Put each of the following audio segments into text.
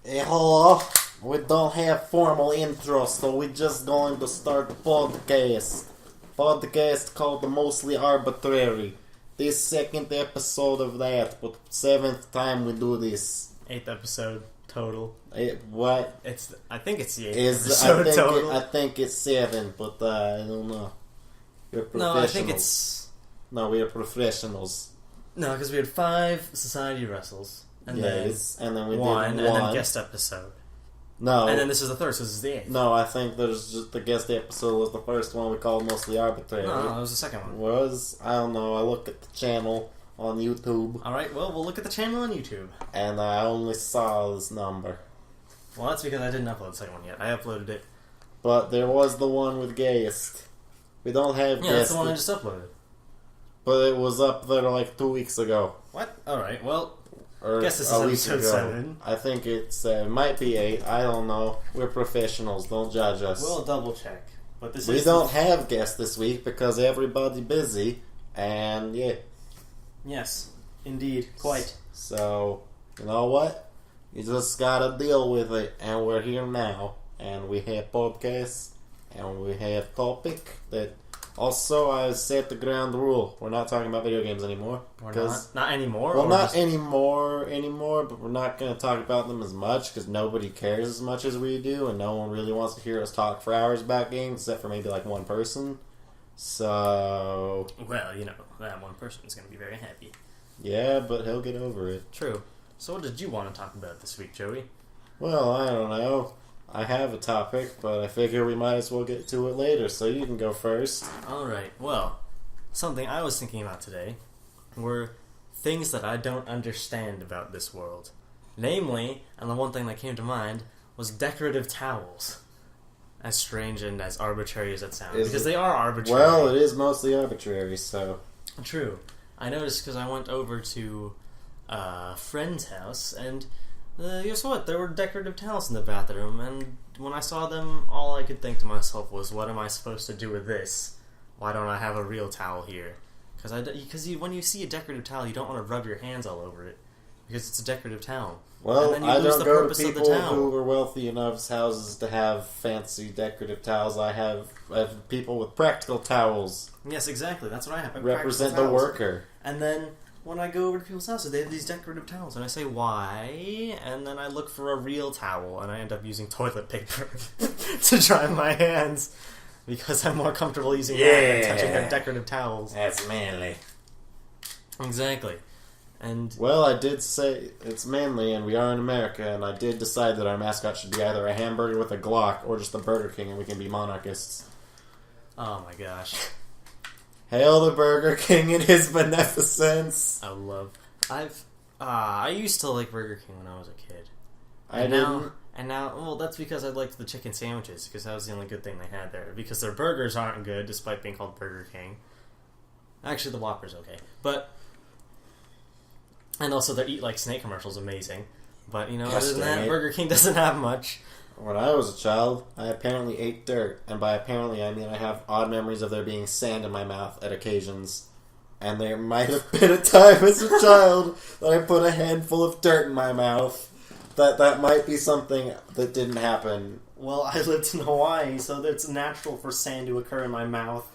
Hello. We don't have formal intro, so we're just going to start the podcast. Podcast called the Mostly Arbitrary. This second episode of that, but seventh time we do this. 8th episode total. What? I think it's the 8th episode total. I think it's 7, but I don't know. We're professionals. No, I think it's... No, we are professionals. No, because we had 5 Society Wrestles. And then we one, did and one. then guest episode. No. And then this is the 3rd, so this is the 8th. No, I think there's just the guest episode was the first one we called Mostly Arbitrary. No, it was the second one. I don't know, I look at the channel on YouTube. Alright, well, we'll look at the channel on YouTube. And I only saw this number. Well, that's because I didn't upload the second one yet. I uploaded it. But there was the one with guest. We don't have guest. Yeah, that's the one I just uploaded. But it was up there like 2 weeks ago. What? Alright, well... Or guess this is episode 7. I think it's might be 8. I don't know. We're professionals. Don't judge us. We'll double check. But we don't have guests this week because everybody's busy. And yeah. Yes, indeed, quite. So you know what? You just gotta deal with it. And we're here now. And we have podcasts. And we have topic that. Also, I set the ground rule. We're not talking about video games anymore. We're not? Not anymore? Well, not anymore, but we're not going to talk about them as much because nobody cares as much as we do, and no one really wants to hear us talk for hours about games, except for maybe like one person. So... Well, you know, that one person is going to be very happy. Yeah, but he'll get over it. True. So what did you want to talk about this week, Joey? Well, I don't know. I have a topic, but I figure we might as well get to it later, so you can go first. Alright, well, something I was thinking about today were things that I don't understand about this world. Namely, and the one thing that came to mind, was decorative towels. As strange and as arbitrary as that sounds. Because they are arbitrary. Well, it is mostly arbitrary, so... True. I noticed because I went over to a friend's house, and... guess what? There were decorative towels in the bathroom, and when I saw them, all I could think to myself was, what am I supposed to do with this? Why don't I have a real towel here? Because when you see a decorative towel, you don't want to rub your hands all over it, because it's a decorative towel. Well, I don't go to people who are wealthy enough's houses to have fancy decorative towels. I have people with practical towels. Yes, exactly. That's what I have. Represent the worker. And then... when I go over to people's houses, they have these decorative towels, and I say, why? And then I look for a real towel, and I end up using toilet paper to dry my hands, because I'm more comfortable using that than touching their decorative towels. That's manly. Exactly. And well, I did say it's manly, and we are in America, and I did decide that our mascot should be either a hamburger with a Glock, or just a Burger King, and we can be monarchists. oh my gosh. Hail the Burger King and his beneficence. I used to like Burger King when I was a kid. And now, well, that's because I liked the chicken sandwiches, because that was the only good thing they had there. Because their burgers aren't good, despite being called Burger King. Actually, the Whopper's okay. But, and also their Eat Like Snake commercial's amazing. But, you know, other than that, Burger King doesn't have much. When I was a child, I apparently ate dirt, and by apparently I mean I have odd memories of there being sand in my mouth at occasions. And there might have been a time as a child that I put a handful of dirt in my mouth. That might be something that didn't happen. Well, I lived in Hawaii, so it's natural for sand to occur in my mouth.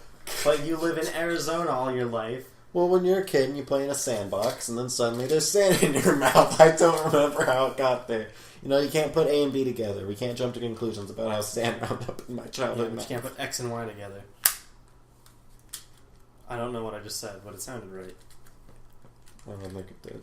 But you live in Arizona all your life. Well, when you're a kid and you play in a sandbox, and then suddenly there's sand in your mouth, I don't remember how it got there. You know, you can't put A and B together. We can't jump to conclusions about how sand wound up in my childhood mouth. You can't put X and Y together. I don't know what I just said, but it sounded right. I don't think it did.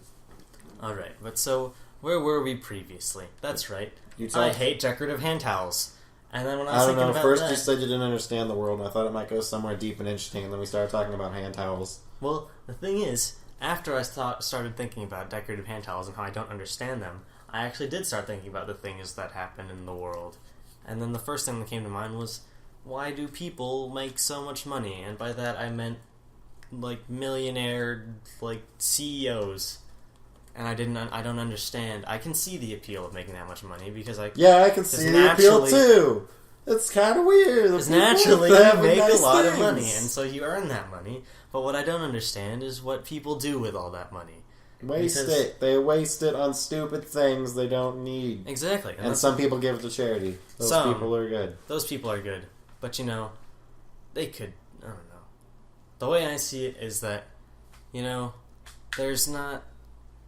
Alright, but so, where were we previously? That's right. I hate decorative hand towels. And then when I was thinking about first you said you didn't understand the world, and I thought it might go somewhere deep and interesting, and then we started talking about hand towels. Well, the thing is, after I started thinking about decorative hand towels and how I don't understand them, I actually did start thinking about the things that happen in the world. And then the first thing that came to mind was, why do people make so much money? And by that I meant, like, millionaire, like, CEOs. And I don't understand. I can see the appeal of making that much money because I can see the appeal too. It's kind of weird. Because naturally you make a lot of money, and so you earn that money. But what I don't understand is what people do with all that money. Waste it. They waste it on stupid things they don't need. Exactly. And some people give it to charity. Those people are good. Those people are good. But, they could... I don't know. The way I see it is that, there's not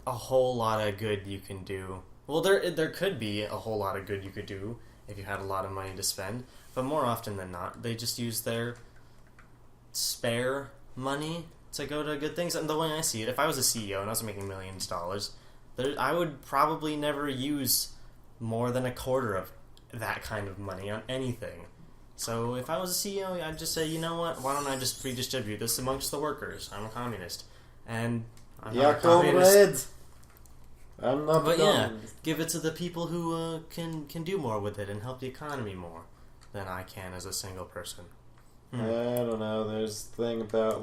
a whole lot of good you can do. Well, there could be a whole lot of good you could do if you had a lot of money to spend. But more often than not, they just use their spare money to go to good things. And the way I see it, if I was a CEO and I was making millions of dollars, I would probably never use more than a quarter of that kind of money on anything. So if I was a CEO, I'd just say, you know what, why don't I just redistribute this amongst the workers? I'm a communist. And I'm not a communist. I'm not But yeah, give it to the people who can do more with it and help the economy more than I can as a single person. I don't know, there's the thing about,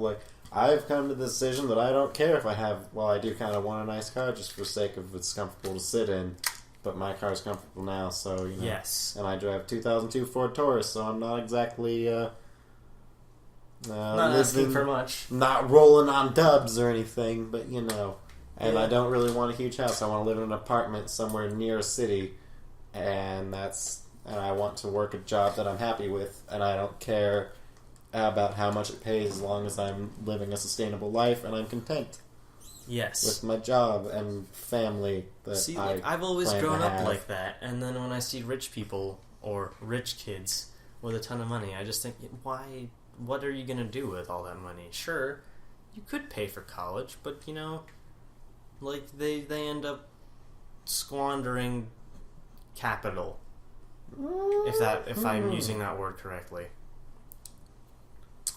I've come to the decision that I don't care if I have, I do kind of want a nice car just for the sake of it's comfortable to sit in, but my car's comfortable now, so, Yes. And I drive a 2002 Ford Taurus, so I'm not exactly, not asking for much. Not rolling on dubs or anything, but, and I don't really want a huge house. I want to live in an apartment somewhere near a city, and I want to work a job that I'm happy with, and I don't care about how much it pays as long as I'm living a sustainable life and I'm content. Yes. With my job and family that I've always grown up like that, and then when I see rich people or rich kids with a ton of money, I just think, why? What are you going to do with all that money? Sure, you could pay for college, but they end up squandering capital. If I'm using that word correctly.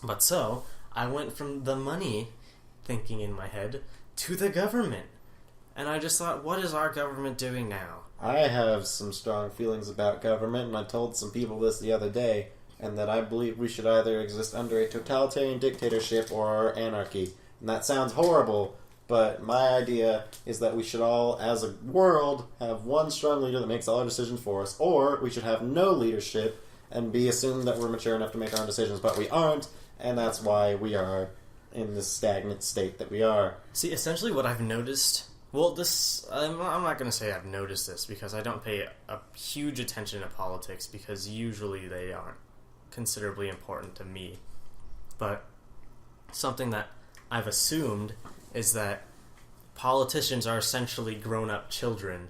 But so, I went from the money thinking in my head to the government. And I just thought, what is our government doing now? I have some strong feelings about government, and I told some people this the other day, and that I believe we should either exist under a totalitarian dictatorship or anarchy. And that sounds horrible, but my idea is that we should all, as a world, have one strong leader that makes all our decisions for us, or we should have no leadership and be assumed that we're mature enough to make our own decisions, but we aren't, and that's why we are in this stagnant state that we are. See, essentially what I've noticed... Well, I'm not going to say I've noticed this, because I don't pay a huge attention to politics, because usually they aren't considerably important to me. But something that I've assumed is that politicians are essentially grown-up children,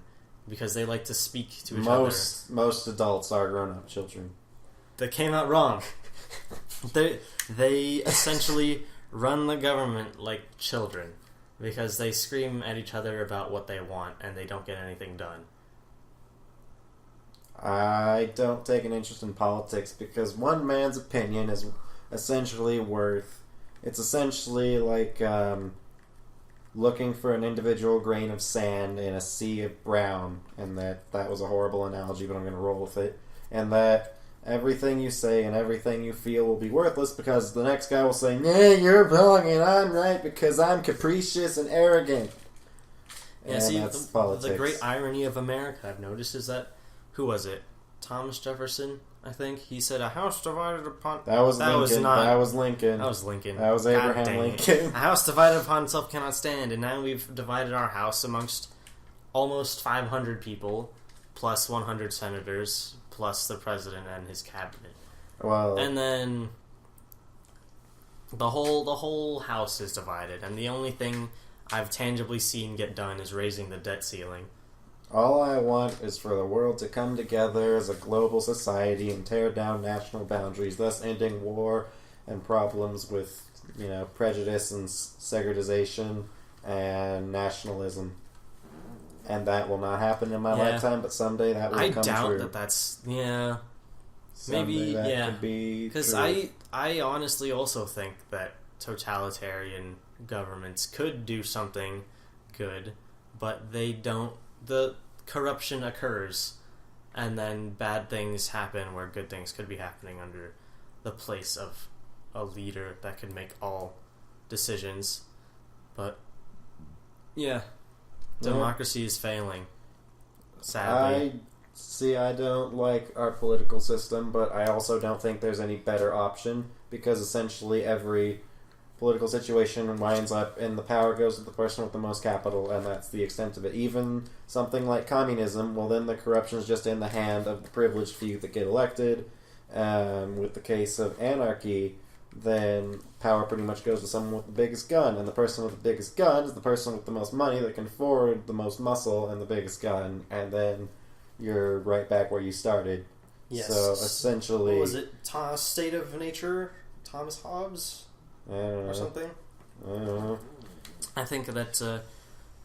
because they like to speak to each other. Most adults are grown-up children. That came out wrong. They essentially run the government like children, because they scream at each other about what they want, and they don't get anything done. I don't take an interest in politics, because one man's opinion is essentially worth... It's essentially like looking for an individual grain of sand in a sea of brown, and that was a horrible analogy, but I'm going to roll with it. And that everything you say and everything you feel will be worthless, because the next guy will say, "Nah, you're wrong and I'm right because I'm capricious and arrogant." Yeah, and see, that's politics. The great irony of America, I've noticed, is that, who was it? Thomas Jefferson, I think? He said, "A house divided upon..." That was Lincoln. That was Lincoln. That was Abraham Lincoln. "A house divided upon itself cannot stand," and now we've divided our house amongst almost 500 people, plus 100 senators, plus the president and his cabinet. Well, and then the whole house is divided, and the only thing I've tangibly seen get done is raising the debt ceiling. All I want is for the world to come together as a global society and tear down national boundaries, thus ending war and problems with, prejudice and segregation and nationalism. And that will not happen in my lifetime, but someday that will come true. I doubt that's... Yeah. Someday that could be because I honestly also think that totalitarian governments could do something good, but they don't. The corruption occurs, and then bad things happen where good things could be happening under the place of a leader that could make all decisions. But, yeah. Democracy is failing, sadly. I don't like our political system, but I also don't think there's any better option, because essentially every political situation winds up and the power goes to the person with the most capital, and that's the extent of it. Even something like communism, well, then the corruption is just in the hand of the privileged few that get elected. With the case of anarchy, then power pretty much goes to someone with the biggest gun, and the person with the biggest gun is the person with the most money that can afford the most muscle and the biggest gun, and then you're right back where you started. Yes. So essentially, what was it? State of Nature? Thomas Hobbes? Or something? I don't know. I think that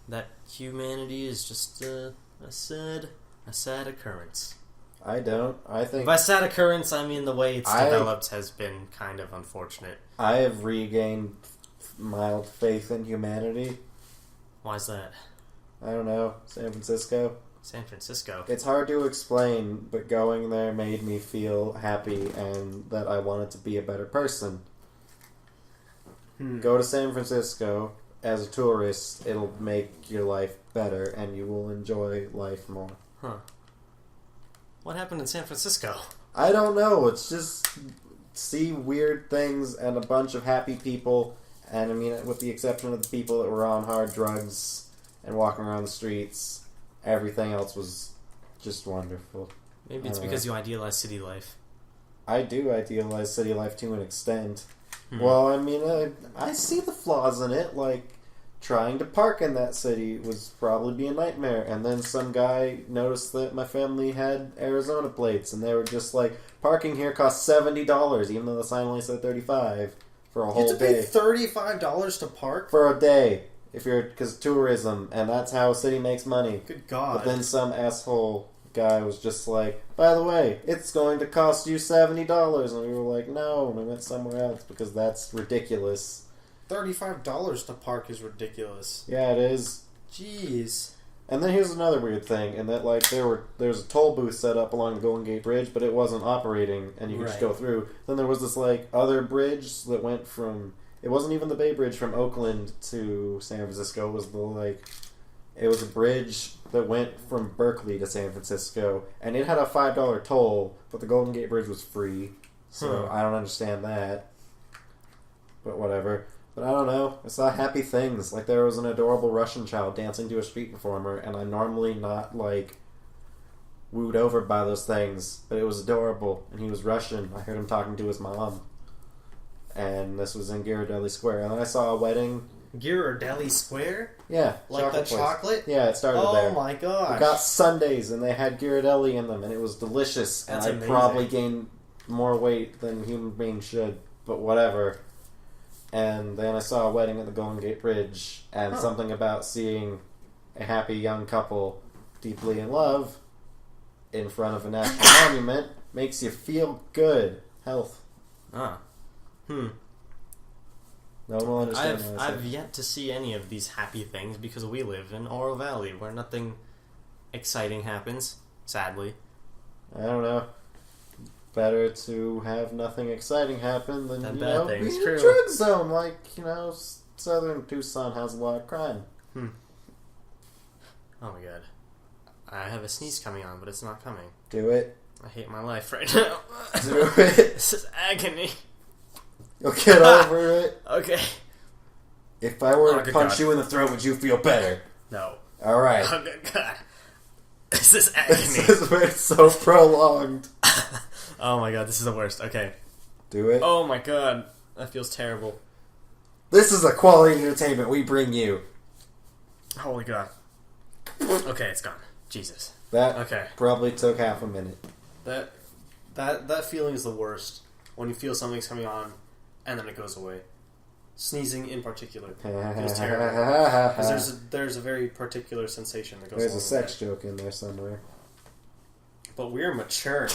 that humanity is just a sad occurrence. I don't. I think By sad occurrence, I mean the way it's developed has been kind of unfortunate. I have regained mild faith in humanity. Why's that? I don't know. San Francisco. San Francisco. It's hard to explain, but going there made me feel happy and that I wanted to be a better person. Go to San Francisco as a tourist. It'll make your life better and you will enjoy life more. Huh. What happened in San Francisco? I don't know. It's just see weird things and a bunch of happy people. And I mean, with the exception of the people that were on hard drugs and walking around the streets, everything else was just wonderful. Maybe it's because you idealize city life. I do idealize city life to an extent. Well, I mean, I see the flaws in it. Like, trying to park in that city was probably be a nightmare. And then some guy noticed that my family had Arizona plates, and they were just like, parking here costs $70, even though the sign only said $35 for a whole You have to day. pay $35 to park? For a day. Because tourism, and that's how a city makes money. Good God. But then some asshole guy was just like, by the way, it's going to cost you $70. And we were like, no, we went somewhere else because that's ridiculous. $35 to park is ridiculous. Yeah, it is. Jeez. And then here's another weird thing, in that like there's a toll booth set up along the Golden Gate Bridge, but it wasn't operating, and you could just go through. Then there was this like other bridge that went from, it wasn't even the Bay Bridge from Oakland to San Francisco. It was a bridge that went from Berkeley to San Francisco, and it had a $5 toll, but the Golden Gate Bridge was free. So I don't understand that. But whatever. But I don't know. I saw happy things. Like there was an adorable Russian child dancing to a street performer, and I'm normally not like wooed over by those things, but it was adorable. And he was Russian. I heard him talking to his mom. And this was in Ghirardelli Square. And then I saw a wedding. Ghirardelli Square? Yeah. Like the chocolate? Yeah, it started there. Oh my gosh. We got sundaes, and they had Ghirardelli in them, and it was delicious. That's and I amazing. probably gained more weight than human beings should, but whatever. And then I saw a wedding at the Golden Gate Bridge, and something about seeing a happy young couple deeply in love in front of a national monument makes you feel good. Health. No one will understand what I I've say. yet to see any of these happy things because we live in Oro Valley where nothing exciting happens, sadly. I don't know. Better to have nothing exciting happen than, Than you bad know, things, be in true. a drug zone. Like, you know, southern Tucson has a lot of crime. Oh my god. I have a sneeze coming on, but it's not coming. Do it. I hate my life right now. Do it. This is agony. You'll get over it. Okay. If I were Oh, to good punch God. you in the throat, would you feel better? No. Alright. Oh good god. This is agony. This is where it's so prolonged. Oh my god, this is the worst. Okay. Do it. Oh my god. That feels terrible. This is a quality entertainment we bring you. Holy god. Okay, it's gone. Jesus. That Okay. probably took half a minute. That feeling is the worst. When you feel something's coming on, and then it goes away. Sneezing in particular feels terrible. Because there's a very particular sensation that goes There's along a sex with joke in there somewhere. that. But we're mature.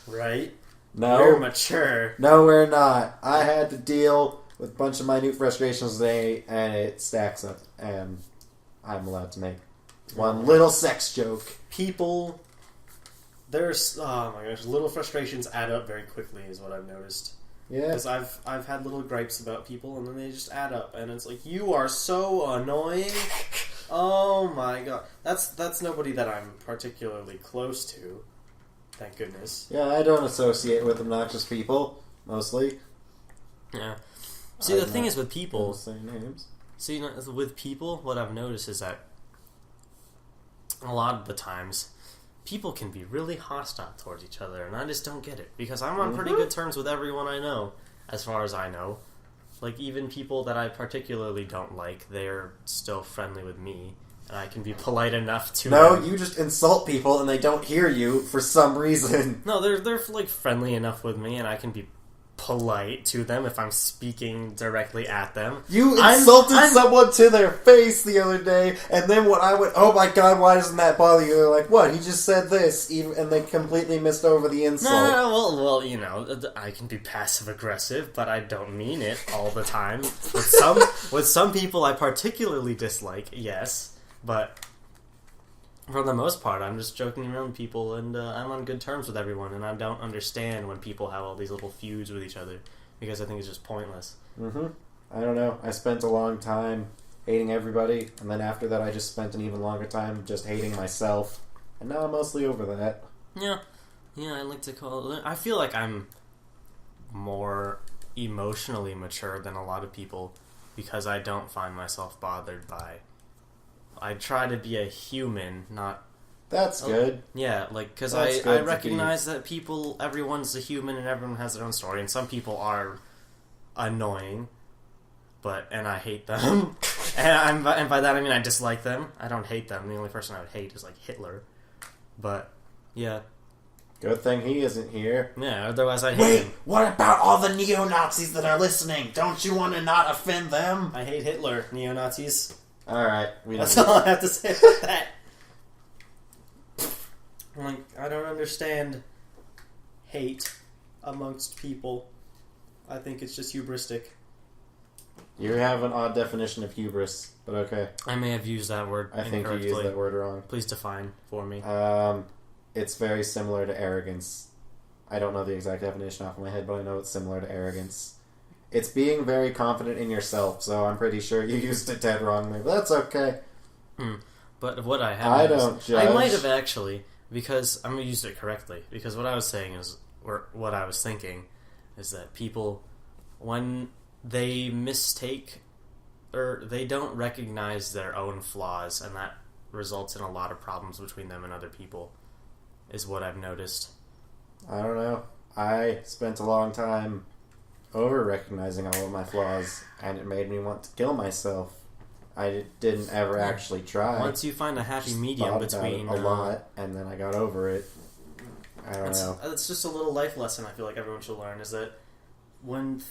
Right? No. We're mature. No, we're not. I had to deal with a bunch of minute frustrations today, and it stacks up, and I'm allowed to make one little sex joke. People, there's, oh my gosh, little frustrations add up very quickly is what I've noticed. Yeah. Because I've had little gripes about people, and then they just add up, and it's like, you are so annoying. Oh my god. That's nobody that I'm particularly close to. Thank goodness. Yeah, I don't associate with obnoxious people, mostly. Yeah. See, the thing is with people... Say names. See, with people, what I've noticed is that a lot of the times, people can be really hostile towards each other, and I just don't get it. Because I'm on pretty good terms with everyone I know, as far as I know. Like, even people that I particularly don't like, they're still friendly with me, and I can be polite enough to... No, you just insult people, and they don't hear you for some reason. No, they're like, friendly enough with me, and I can be polite to them if I'm speaking directly at them. You insulted someone to their face the other day, and then when I went, oh my god, why doesn't that bother you? They're like, what? He just said this, and they completely missed over the insult. No, well, you know, I can be passive aggressive, but I don't mean it all the time. With some people I particularly dislike, yes, but for the most part, I'm just joking around with people, and I'm on good terms with everyone, and I don't understand when people have all these little feuds with each other, because I think it's just pointless. I don't know. I spent a long time hating everybody, and then after that I just spent an even longer time just hating myself, and now I'm mostly over that. Yeah, I like to call it... I feel like I'm more emotionally mature than a lot of people, because I don't find myself bothered by... I try to be a human, not... That's good. Yeah, like, because I recognize that everyone's a human and everyone has their own story, and some people are annoying, and I hate them. and by that I mean I dislike them. I don't hate them. The only person I would hate is, like, Hitler. But, yeah. Good thing he isn't here. Yeah, otherwise I'd hate him. Wait, what about all the neo-Nazis that are listening? Don't you want to not offend them? I hate Hitler, neo-Nazis. Alright. That's all I have to say about that. Like, I don't understand hate amongst people. I think it's just hubristic. You have an odd definition of hubris, but okay. I may have used that word incorrectly. I think you used that word wrong. Please define for me. It's very similar to arrogance. I don't know the exact definition off my head, but I know it's similar to arrogance. It's being very confident in yourself, so I'm pretty sure you used it dead wrongly, but that's okay. But what I have... I don't judge. I might have actually, because I'm going to use it correctly, because what I was saying is, or what I was thinking, is that people, when they mistake, or they don't recognize their own flaws, and that results in a lot of problems between them and other people, is what I've noticed. I don't know. I spent a long time over-recognizing all of my flaws, and it made me want to kill myself. I didn't ever actually try. Once you find a happy medium between... a lot, and then I got over it. I don't know. It's just a little life lesson I feel like everyone should learn, is that when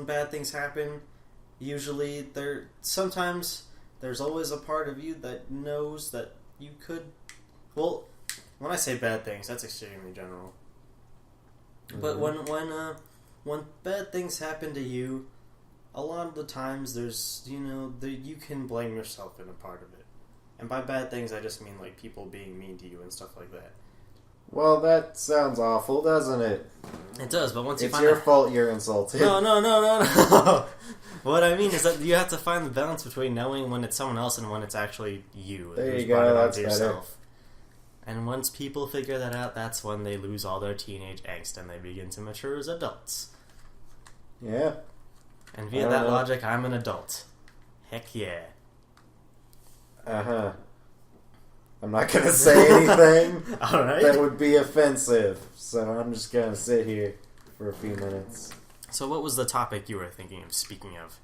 bad things happen, usually sometimes there's always a part of you that knows that you could... Well, when I say bad things, that's extremely general. But when bad things happen to you, a lot of the times there's, you can blame yourself in a part of it. And by bad things, I just mean, like, people being mean to you and stuff like that. Well, that sounds awful, doesn't it? It does, but once it's your fault you're insulted. No. What I mean is that you have to find the balance between knowing when it's someone else and when it's actually you. There you go, that's better. Yourself. And once people figure that out, that's when they lose all their teenage angst and they begin to mature as adults. Yeah. And via that logic, I'm an adult. Heck yeah. Uh-huh. I'm not going to say anything Alright. that would be offensive, so I'm just going to sit here for a few minutes. So what was the topic you were thinking of, speaking of?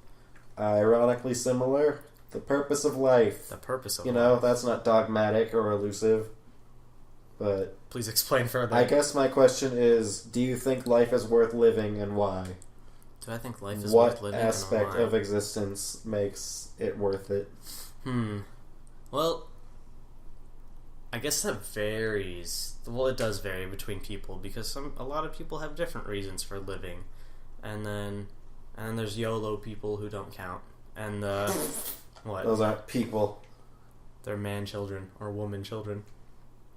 Ironically similar. The purpose of life. The purpose of life. That's not dogmatic or elusive. But please explain further. I guess my question is, do you think life is worth living, and why? Do I think life is worth living, and why? What aspect of existence makes it worth it? Well, I guess that varies. Well, it does vary between people, because a lot of people have different reasons for living. And then there's YOLO people who don't count. And, what? Those aren't people. They're man-children, or woman-children,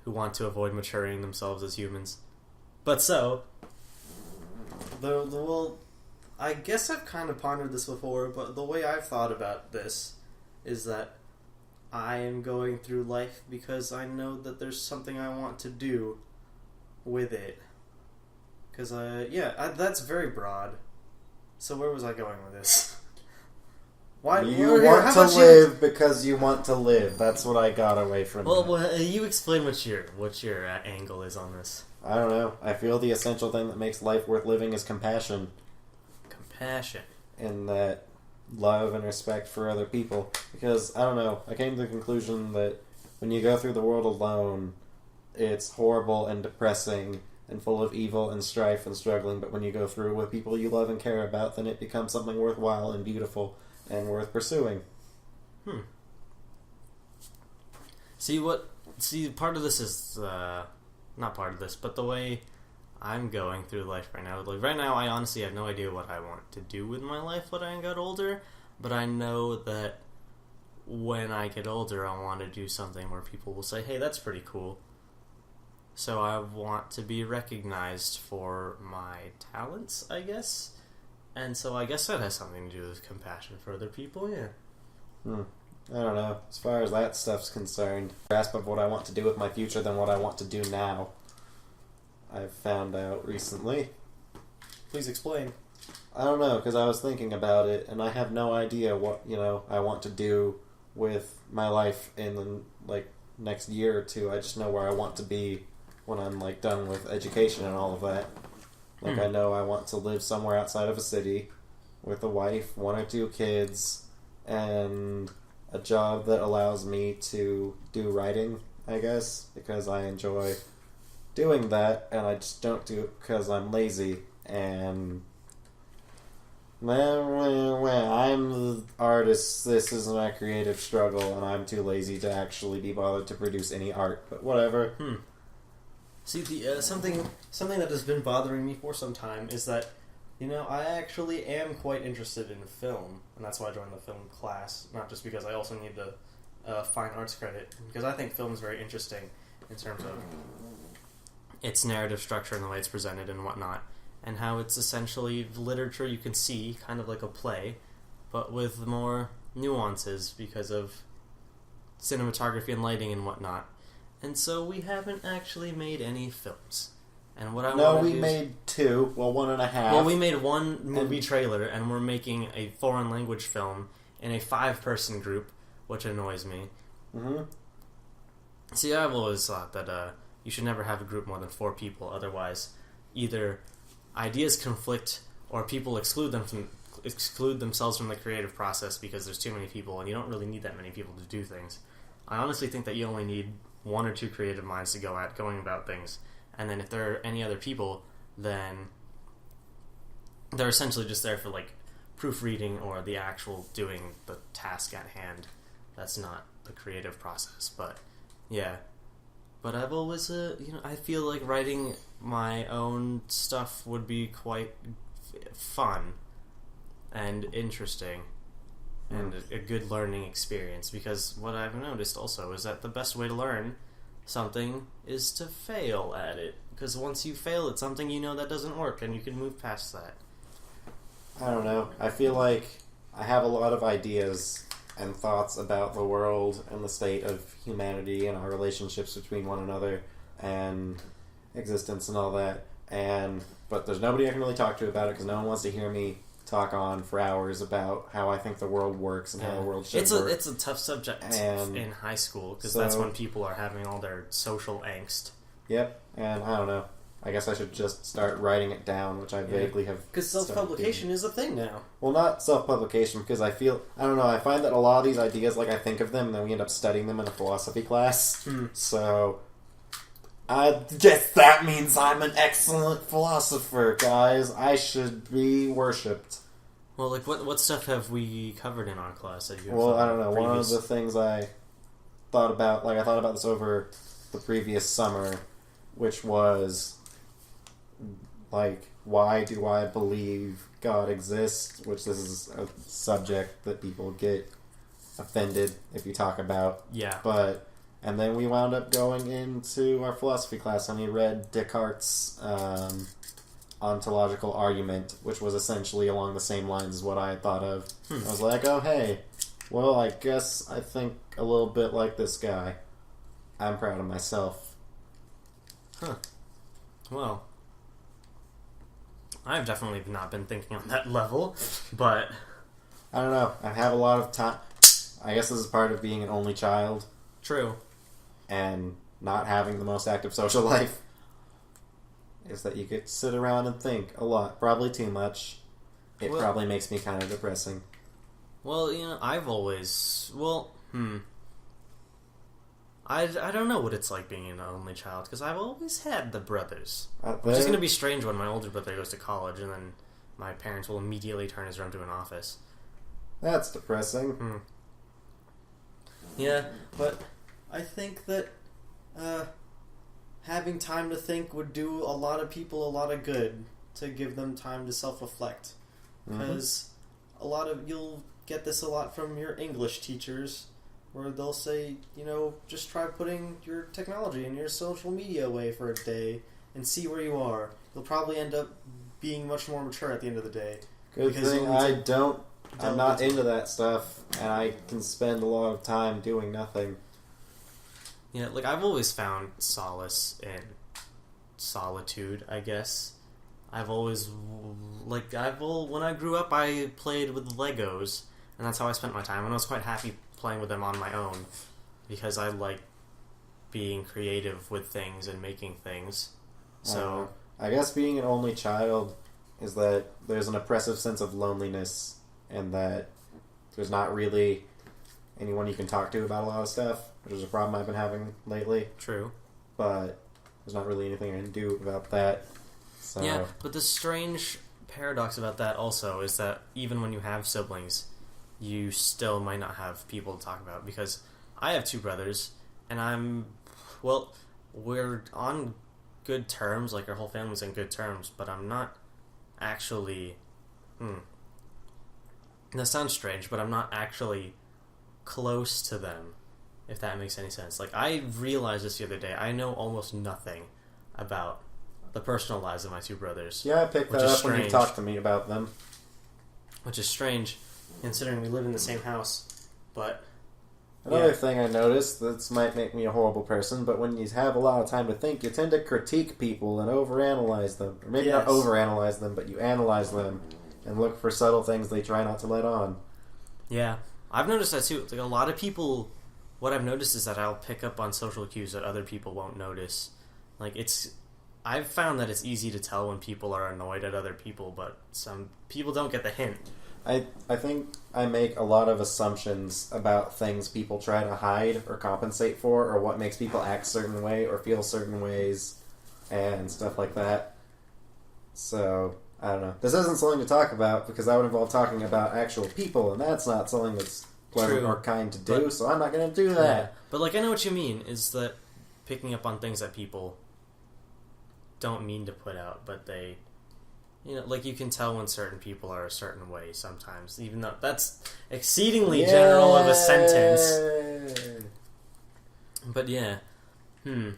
who want to avoid maturing themselves as humans. But so... Well, I guess I've kind of pondered this before, but the way I've thought about this is that I am going through life because I know that there's something I want to do with it. Because, that's very broad. So where was I going with this? Why You want to live because you want to live. That's what I got away from that. Well, you explain what your angle is on this. I don't know. I feel the essential thing that makes life worth living is compassion. Compassion. And that love and respect for other people. Because, I don't know, I came to the conclusion that when you go through the world alone, it's horrible and depressing and full of evil and strife and struggling, but when you go through with people you love and care about, then it becomes something worthwhile and beautiful and worth pursuing. See, part of this is, not part of this, but the way I'm going through life right now. Like, right now, I honestly have no idea what I want to do with my life when I get older, but I know that when I get older, I want to do something where people will say, hey, that's pretty cool. So I want to be recognized for my talents, I guess. And so I guess that has something to do with compassion for other people, yeah. I don't know. As far as that stuff's concerned, grasp of what I want to do with my future than what I want to do now. I've found out recently. Please explain. I don't know, because I was thinking about it, and I have no idea what, I want to do with my life in the, next year or two. I just know where I want to be when I'm, done with education and all of that. I know I want to live somewhere outside of a city with a wife, 1 or 2 kids, and a job that allows me to do writing, I guess, because I enjoy doing that, and I just don't do it because I'm lazy, and I'm the artist, this is my creative struggle, and I'm too lazy to actually be bothered to produce any art, but whatever. See, the something that has been bothering me for some time is that, I actually am quite interested in film, and that's why I joined the film class, not just because I also need the fine arts credit, because I think film is very interesting in terms of its narrative structure and the way it's presented and whatnot, and how it's essentially literature you can see, kind of like a play, but with more nuances because of cinematography and lighting and whatnot. And so we haven't actually made any films. And what I want to do made 2, 1.5. Well, we made 1 movie trailer, and we're making a foreign language film in a 5-person group, which annoys me. See, I've always thought that you should never have a group more than 4 people, otherwise either ideas conflict or people exclude themselves from the creative process because there's too many people, and you don't really need that many people to do things. I honestly think that you only need 1 or 2 creative minds to going about things, and then if there are any other people, then they're essentially just there for proofreading or the actual doing the task at hand. That's not the creative process, but yeah. But I've always, I feel like writing my own stuff would be quite fun and interesting and a good learning experience, because what I've noticed also is that the best way to learn something is to fail at it, because once you fail at something, that doesn't work and you can move past that. I don't know. I feel like I have a lot of ideas and thoughts about the world and the state of humanity and our relationships between one another and existence and all that, but there's nobody I can really talk to about it because no one wants to hear me talk on for hours about how I think the world works and how the world should work. It's a tough subject in high school, because that's when people are having all their social angst. Yep, and I don't know. I guess I should just start writing it down, which I vaguely have. Because self-publication is a thing now. Well, not self-publication, because I don't know, I find that a lot of these ideas, I think of them, and then we end up studying them in a philosophy class. So, I guess that means I'm an excellent philosopher, guys. I should be worshipped. Well, what stuff have we covered in our class that you have? Well, I don't know. One of the things I thought about, I thought about this over the previous summer, which was why do I believe God exists? Which this is a subject that people get offended if you talk about. Yeah. And then we wound up going into our philosophy class, and we read Descartes' ontological argument, which was essentially along the same lines as what I had thought of. I was like, oh, hey, well, I guess I think a little bit like this guy. I'm proud of myself. Huh. Well, I've definitely not been thinking on that level, but I don't know. I have a lot of time. I guess this is part of being an only child. True. And not having the most active social life. Is that you get to sit around and think a lot. Probably too much. It probably makes me kind of depressing. Well, I've always... I don't know what it's like being an only child, because I've always had the brothers. Which is going to be strange when my older brother goes to college, and then my parents will immediately turn his room to an office. That's depressing. Yeah, but I think that having time to think would do a lot of people a lot of good, to give them time to self-reflect. Because you'll get this a lot from your English teachers, where they'll say, just try putting your technology and your social media away for a day and see where you are. You'll probably end up being much more mature at the end of the day. Good thing I'm not into that stuff, and I can spend a lot of time doing nothing. Yeah, I've always found solace in solitude, I guess. I've always, when I grew up, I played with Legos, and that's how I spent my time, and I was quite happy playing with them on my own, because I like being creative with things and making things. So I guess being an only child is that there's an oppressive sense of loneliness, and that there's not really anyone you can talk to about a lot of stuff, which is a problem I've been having lately. True. But there's not really anything I can do about that. So. Yeah, but the strange paradox about that also is that even when you have siblings, you still might not have people to talk about, because I have 2 brothers, and we're on good terms, our whole family's on good terms, but I'm not actually, that sounds strange, but I'm not actually close to them, if that makes any sense. I realized this the other day, I know almost nothing about the personal lives of my 2 brothers. Yeah, I picked that up when you talked to me about them. Which is strange, considering we live in the same house. But another thing I noticed, this might make me a horrible person, but when you have a lot of time to think, you tend to critique people and overanalyze them. Or maybe not overanalyze them, but you analyze them and look for subtle things they try not to let on. Yeah, I've noticed that too. A lot of people, what I've noticed is that I'll pick up on social cues that other people won't notice. I've found that it's easy to tell when people are annoyed at other people, but some people don't get the hint. I think I make a lot of assumptions about things people try to hide or compensate for, or what makes people act a certain way or feel certain ways and stuff like that. So, I don't know. This isn't something to talk about, because that would involve talking about actual people, and that's not something that's pleasant or kind to do, so I'm not going to do that. Yeah. But I know what you mean, is that picking up on things that people don't mean to put out, but they... you can tell when certain people are a certain way sometimes, even though that's exceedingly general of a sentence. But yeah. I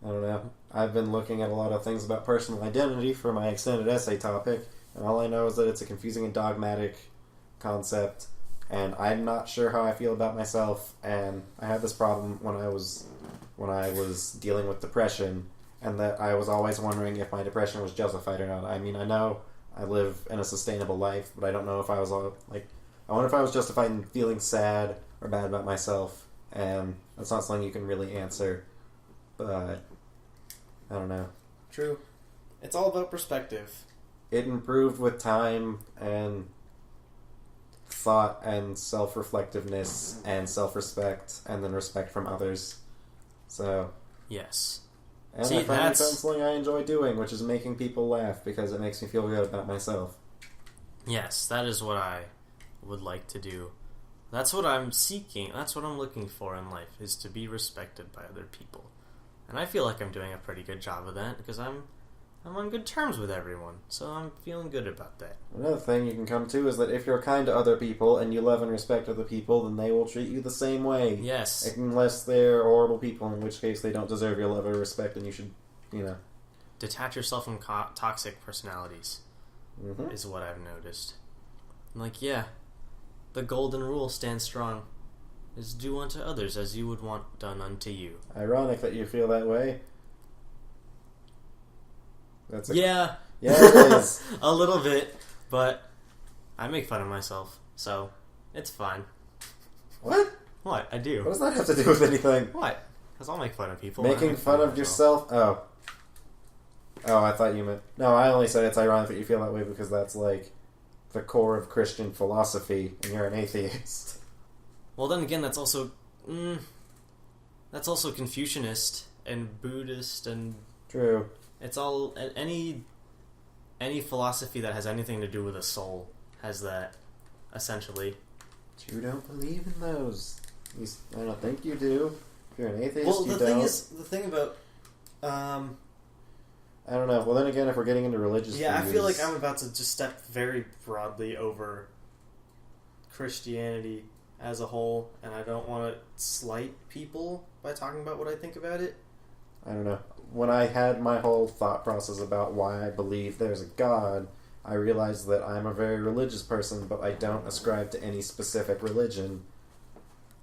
don't know. I've been looking at a lot of things about personal identity for my extended essay topic, and all I know is that it's a confusing and dogmatic concept, and I'm not sure how I feel about myself, and I had this problem when I was dealing with depression, and that I was always wondering if my depression was justified or not. I mean, I know I live in a sustainable life, but I don't know if I was I wonder if I was justified in feeling sad or bad about myself, and that's not something you can really answer. But I don't know. True. It's all about perspective. It improved with time and thought and self-reflectiveness and self-respect, and then respect from others. So yes. And I find it's something I enjoy doing, which is making people laugh, because it makes me feel good about myself. Yes, that is what I would like to do. That's what I'm seeking. That's what I'm looking for in life, is to be respected by other people. And I feel like I'm doing a pretty good job of that, because I'm on good terms with everyone, so I'm feeling good about that. Another thing you can come to is that if you're kind to other people and you love and respect other people, then they will treat you the same way. Yes. Unless they're horrible people, in which case they don't deserve your love or respect, and you should, detach yourself from toxic personalities, is what I've noticed. The golden rule stands strong, is do unto others as you would want done unto you. Ironic that you feel that way. Yeah, it is. a little bit, but I make fun of myself, so it's fine. What? What? I do. What does that have to do with anything? What? Because I'll make fun of people. Making fun of yourself? Oh. Oh, I thought you meant... No, I only said it's ironic that you feel that way because that's, like, the core of Christian philosophy, and you're an atheist. Well, then again, that's also... that's also Confucianist and Buddhist and... True. It's all... Any philosophy that has anything to do with a soul has that, essentially. But you don't believe in those. At least, I don't think you do. If you're an atheist, Well, you the don't. thing about... I don't know. Well, then again, if we're getting into religious Yeah, views, I feel like I'm about to just step very broadly over Christianity as a whole, and I don't want to slight people by talking about what I think about it. I don't know. When I had my whole thought process about why I believe there's a God, I realized that I'm a very religious person, but I don't ascribe to any specific religion.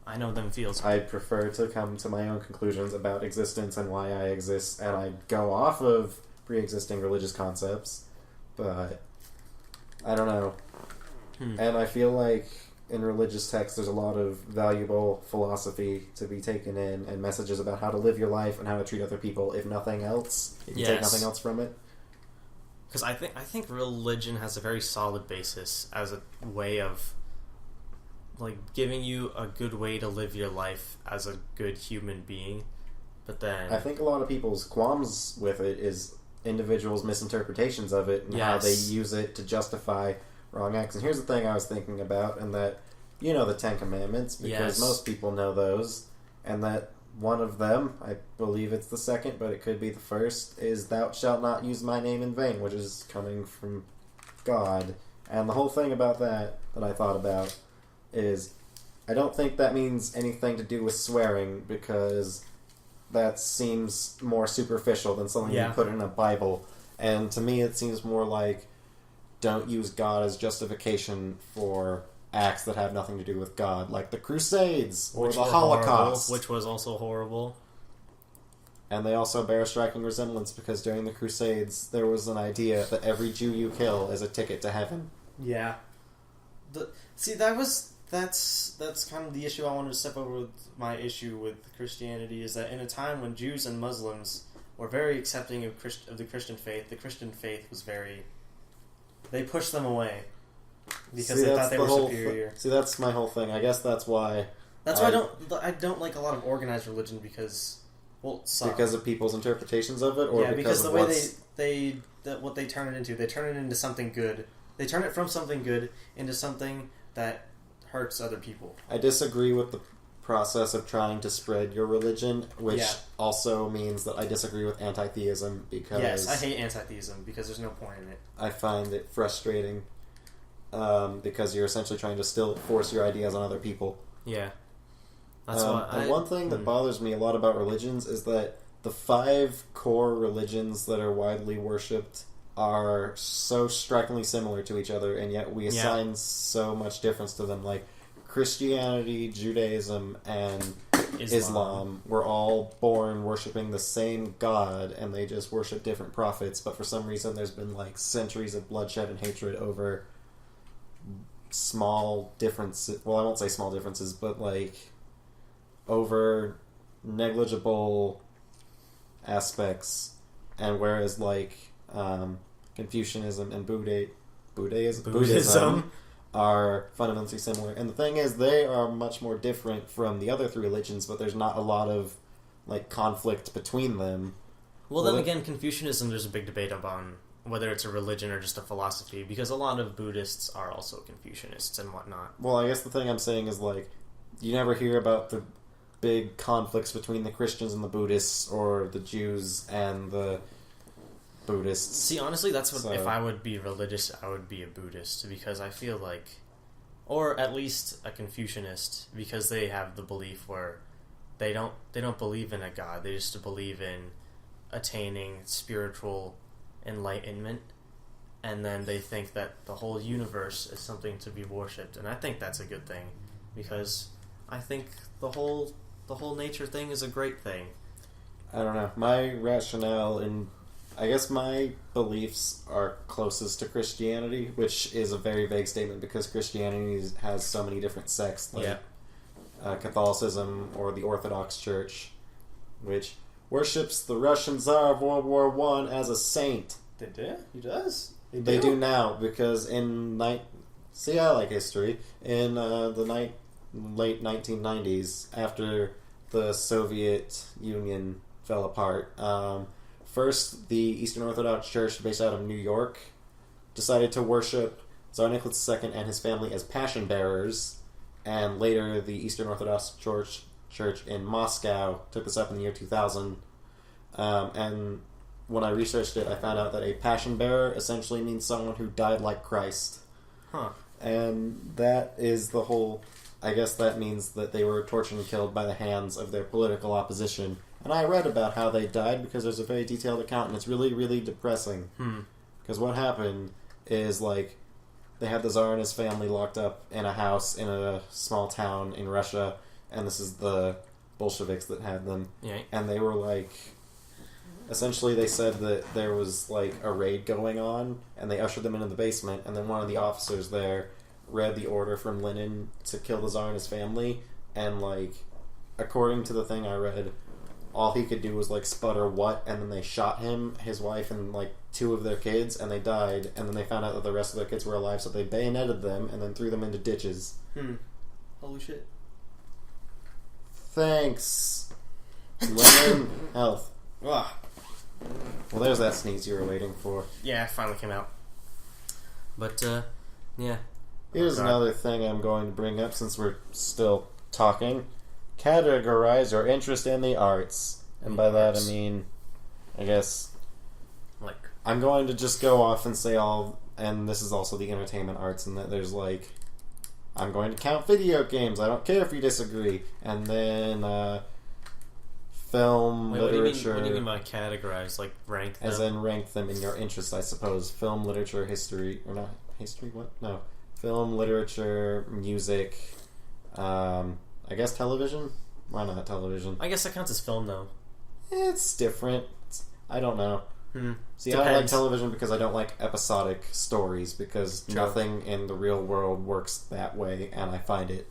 I know them feels. I prefer to come to my own conclusions about existence and why I exist, and I go off of pre-existing religious concepts, but I don't know. And I feel like in religious texts there's a lot of valuable philosophy to be taken in and messages about how to live your life and how to treat other people, if nothing else. If you take nothing else from it. Because I think religion has a very solid basis as a way of like giving you a good way to live your life as a good human being. But then I think a lot of people's qualms with it is individuals' misinterpretations of it and how they use it to justify wrong acts. And here's the thing I was thinking about, and that you know the Ten Commandments, because most people know those, and that one of them, I believe it's the second, but it could be the first, is thou shalt not use my name in vain, which is coming from God. And the whole thing about that I thought about is I don't think that means anything to do with swearing, because that seems more superficial than something you put in a Bible. And to me it seems more like don't use God as justification for acts that have nothing to do with God, like the Crusades or the Holocaust. Which was also horrible. And they also bear a striking resemblance because during the Crusades there was an idea that every Jew you kill is a ticket to heaven. Yeah. That's kind of the issue I wanted to step over with my issue with Christianity, is that in a time when Jews and Muslims were very accepting of the Christian faith was very... They pushed them away because they thought they were superior. See, that's my whole thing. I guess that's why... That's why I don't like a lot of organized religion because... Well, because of people's interpretations of it? Or because the way what they turn it into something good. They turn it from something good into something that hurts other people. I disagree with the process of trying to spread your religion, which also means that I disagree with anti-theism because... Yes, I hate anti-theism because there's no point in it. I find it frustrating because you're essentially trying to still force your ideas on other people. Yeah. That's why one thing that bothers me a lot about religions is that the 5 core religions that are widely worshipped are so strikingly similar to each other, and yet we assign so much difference to them. Like Christianity, Judaism, and Islam were all born worshipping the same God, and they just worship different prophets. But for some reason, there's been like centuries of bloodshed and hatred over small differences. Well, I won't say small differences, but like over negligible aspects. And whereas like Confucianism and Buddhism are fundamentally similar. And the thing is, they are much more different from the other 3 religions, but there's not a lot of like conflict between them. Well, then again, Confucianism, there's a big debate on whether it's a religion or just a philosophy, because a lot of Buddhists are also Confucianists and whatnot. Well, I guess the thing I'm saying is, like, you never hear about the big conflicts between the Christians and the Buddhists, or the Jews and the Buddhists. See, honestly, that's what if I would be religious, I would be a Buddhist, because I feel like, or at least a Confucianist, because they have the belief where they don't believe in a god, they just believe in attaining spiritual enlightenment, and then they think that the whole universe is something to be worshipped, and I think that's a good thing, because I think the whole nature thing is a great thing. I don't know. My rationale in I guess my beliefs are closest to Christianity, which is a very vague statement because Christianity has so many different sects, like Catholicism or the Orthodox Church, which worships the Russian Tsar of World War I as a saint. They do? He does? They do now, because in... See, I like history. In the late 1990s, after the Soviet Union fell apart, first the Eastern Orthodox Church, based out of New York, decided to worship Tsar Nicholas II and his family as passion bearers, and later the Eastern Orthodox Church in Moscow took this up in the year 2000, and when I researched it, I found out that a passion bearer essentially means someone who died like Christ. Huh. And that is the whole... I guess that means that they were tortured and killed by the hands of their political opposition. And I read about how they died because there's a very detailed account, and it's really, really depressing. Because what happened is, like, they had the Tsar and his family locked up in a house in a small town in Russia, and this is the Bolsheviks that had them. Yeah. And they were, like... Essentially, they said that there was, like, a raid going on, and they ushered them into the basement, and then one of the officers there read the order from Lenin to kill the Tsar and his family, and, like, according to the thing I read, all he could do was, like, sputter what, and then they shot him, his wife, and, like, 2 of their kids, and they died, and then they found out that the rest of their kids were alive, so they bayoneted them, and then threw them into ditches. Holy shit. Thanks. Lenin, health. Ugh. Well, there's that sneeze you were waiting for. Yeah, it finally came out. But, yeah. Here's another thing I'm going to bring up since we're still talking. Categorize your interest in the arts. And by that I mean, I guess... Like... I'm going to just go off and say all... And this is also the entertainment arts, and that there's, like... I'm going to count video games. I don't care if you disagree. And then, film, literature... What do you mean by categorize? Like, rank them? As in rank them in your interest, I suppose. Film, literature, history... Or not... History? What? No. Film, literature, music... I guess television? Why not television? I guess that counts as film, though. It's different. I don't know. See, Depends. I don't like television because I don't like episodic stories, because nothing in the real world works that way, and I find...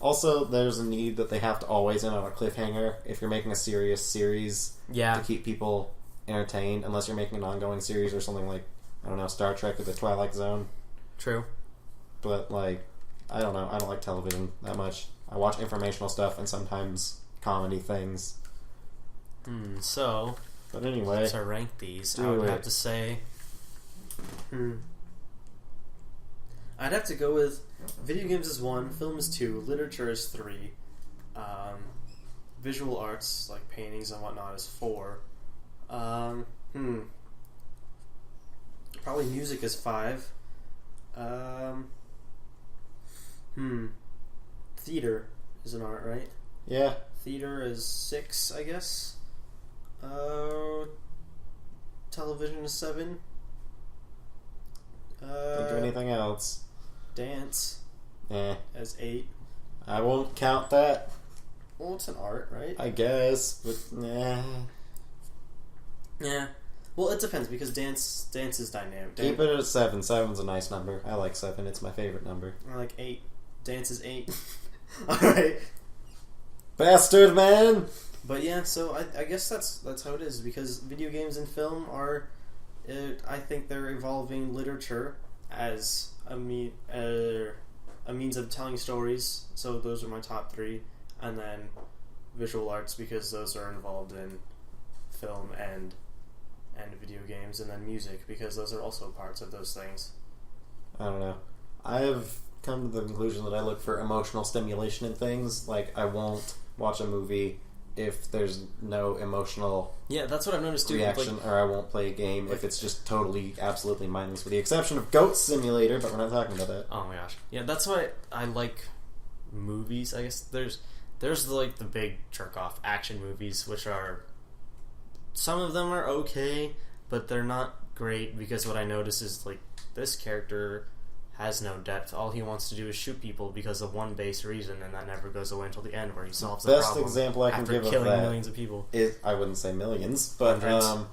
Also, there's a need that they have to always end on a cliffhanger if you're making a serious series to keep people entertained, unless you're making an ongoing series or something like, I don't know, Star Trek or The Twilight Zone. True. But, like, I don't know. I don't like television that much. I watch informational stuff and sometimes comedy things. So... But anyway... To rank these, I would have to say... I'd have to go with... Video games is 1, film is 2, literature is 3, visual arts, like paintings and whatnot, is 4. Probably music is 5. Theater is an art, right? Yeah. Theater is 6, I guess. Television is 7. Don't do anything else. Dance as 8. I won't count that. Well, it's an art, right? I guess, but Yeah. Well, it depends, because dance is dynamic. Keep it at 7. 7's a nice number. I like 7. It's my favorite number. I like 8. Dance is 8. Alright. Bastard, man! But yeah, so I guess that's how it is, because video games and film are... I think they're evolving literature as a means of telling stories, so those are my top 3, and then visual arts, because those are involved in film and video games, and then music, because those are also parts of those things. I don't know. I've come to the conclusion that I look for emotional stimulation in things. Like, I won't watch a movie if there's no emotional that's what I've noticed too. reaction, or I won't play a game if it's just totally, absolutely mindless, with the exception of Goat Simulator, but we're not talking about that. Oh my gosh. Yeah, that's why I like movies, I guess. There's like the big jerk-off action movies, which are... Some of them are okay, but they're not great, because what I notice is, like, this character has no depth. All he wants to do is shoot people because of one base reason, and that never goes away until the end, where he solves the Best problem. example I can after give of killing that millions of people. I wouldn't say millions, but Hundreds.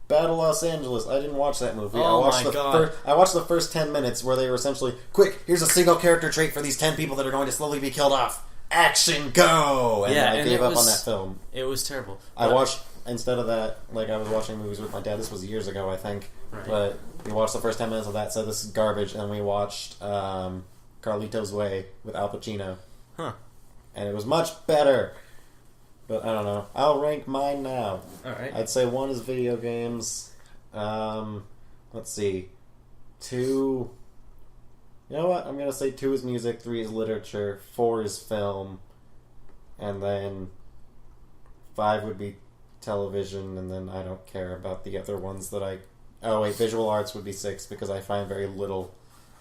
Battle Los Angeles. I didn't watch that movie. Oh I watched my the God. I watched the first 10 minutes where they were essentially, quick, here's a single character trait for these 10 people that are going to slowly be killed off. Action, go! And Yeah, I and gave it up on was- that film. It was terrible. I But- watched, instead of that, like, I was watching movies with my dad. This was years ago, I think. Right. But we watched the first 10 minutes of that, said this is garbage, and we watched Carlito's Way with Al Pacino. Huh. And it was much better. But I don't know. I'll rank mine now. Alright. I'd say 1 is video games. Let's see. 2... You know what? I'm going to say 2 is music, 3 is literature, 4 is film, and then 5 would be television, and then I don't care about the other ones that I... Oh, wait, visual arts would be 6, because I find very little...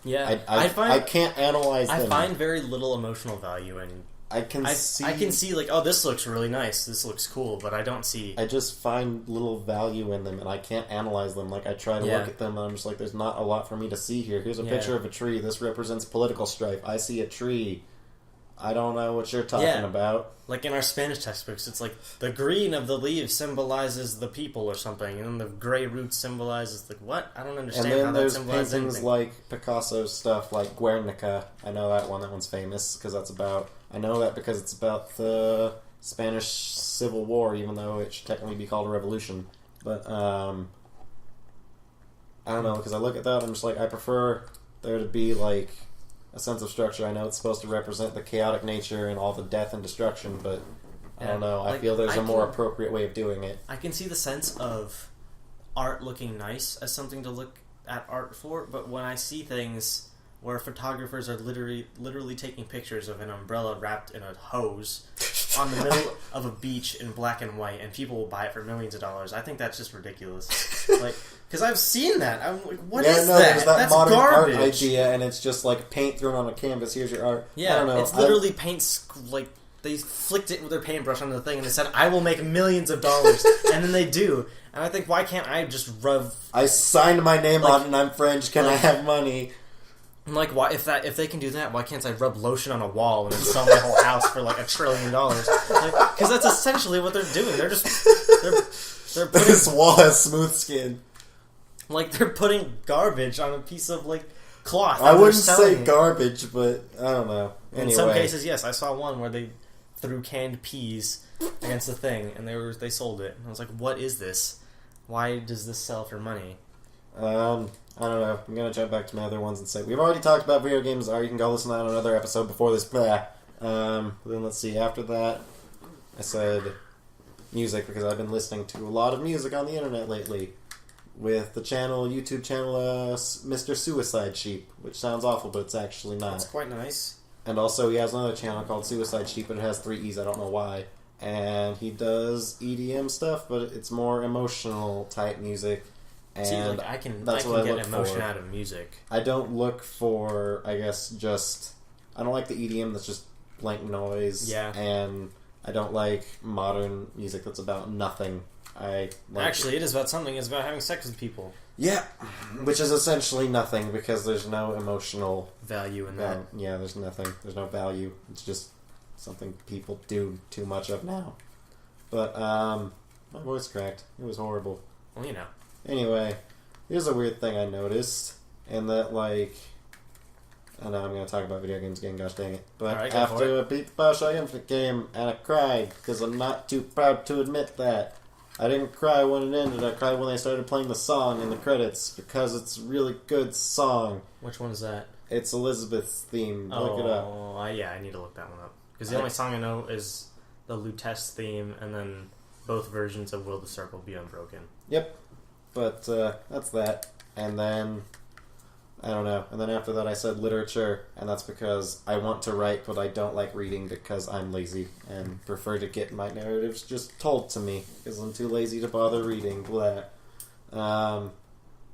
Yeah, I can't analyze them. I find very little emotional value in... I can see... I can see, like, oh, this looks really nice, this looks cool, but I don't see... I just find little value in them, and I can't analyze them. Like, I try to look at them, and I'm just like, there's not a lot for me to see here. Here's a picture of a tree. This represents political strife. I see a tree. I don't know what you're talking about. Like, in our Spanish textbooks, it's like, the green of the leaves symbolizes the people or something, and then the gray root symbolizes the... What? I don't understand And then how that there's symbolizes paintings anything. like Picasso's stuff, like Guernica. I know that one. That one's famous, because that's about... I know that because it's about the Spanish Civil War, even though it should technically be called a revolution. But, I don't know, because I look at that, I'm just like, I prefer there to be, like, a sense of structure. I know it's supposed to represent the chaotic nature and all the death and destruction, but I don't know. I feel there's a more appropriate way of doing it. I can see the sense of art looking nice as something to look at art for, but when I see things where photographers are literally taking pictures of an umbrella wrapped in a hose on the middle of a beach in black and white, and people will buy it for millions of dollars, I think that's just ridiculous. Like, because I've seen that. I'm like, what is that? There's that That's modern garbage. art idea, and it's just like paint thrown on a canvas. Here's your art. Yeah, I don't know. it's literally paint, like, they flicked it with their paintbrush onto the thing, and they said, I will make millions of dollars. And then they do. And I think, why can't I just rub... I signed my name like, on it, and I'm French. Can I have money? I'm like, why? If they can do that, why can't I rub lotion on a wall and then sell my whole house for like $1 trillion? Because that's essentially what they're doing. They're putting, This wall has smooth skin. like, they're putting garbage on a piece of like cloth. I and wouldn't they're say selling it. garbage, but I don't know. Anyway. In some cases, yes. I saw one where they threw canned peas against the thing, and they sold it. And I was like, what is this? Why does this sell for money? I don't know. I'm gonna jump back to my other ones and say we've already talked about video games. You can go listen to that on another episode before this. Then let's see. After that, I said music because I've been listening to a lot of music on the internet lately with the YouTube channel, Mr. Suicide Sheep, which sounds awful, but it's actually not. That's quite nice. And also, he has another channel called Suicide Sheep, but it has 3 E's. I don't know why. And he does EDM stuff, but it's more emotional type music. And see, like, I can that's what I get look emotion for. out of music. I don't look for, I guess, just... I don't like the EDM that's just blank noise. Yeah. And I don't like modern music that's about nothing. I like Actually, it is about something. It's about having sex with people. Yeah, which is essentially nothing because there's no emotional Value in that. yeah, there's nothing. There's no value. It's just something people do too much of now. But, my voice cracked. It was horrible. Well, you know. Anyway, here's a weird thing I noticed, and that, like... I know I'm going to talk about video games again, gosh dang it. But Alright, go for after I beat the Bioshock Infinite game, and I cried, because I'm not too proud to admit that. I didn't cry when it ended, I cried when they started playing the song in the credits, because it's a really good song. Which one is that? It's Elizabeth's theme. Look it up. Oh, yeah, I need to look that one up. Because the only song I know is the Lutece theme, and then both versions of Will the Circle Be Unbroken. Yep. But, that's that. And then... I don't know. And then after that I said literature, and that's because I want to write, but I don't like reading because I'm lazy, and prefer to get my narratives just told to me, because I'm too lazy to bother reading. Blah. But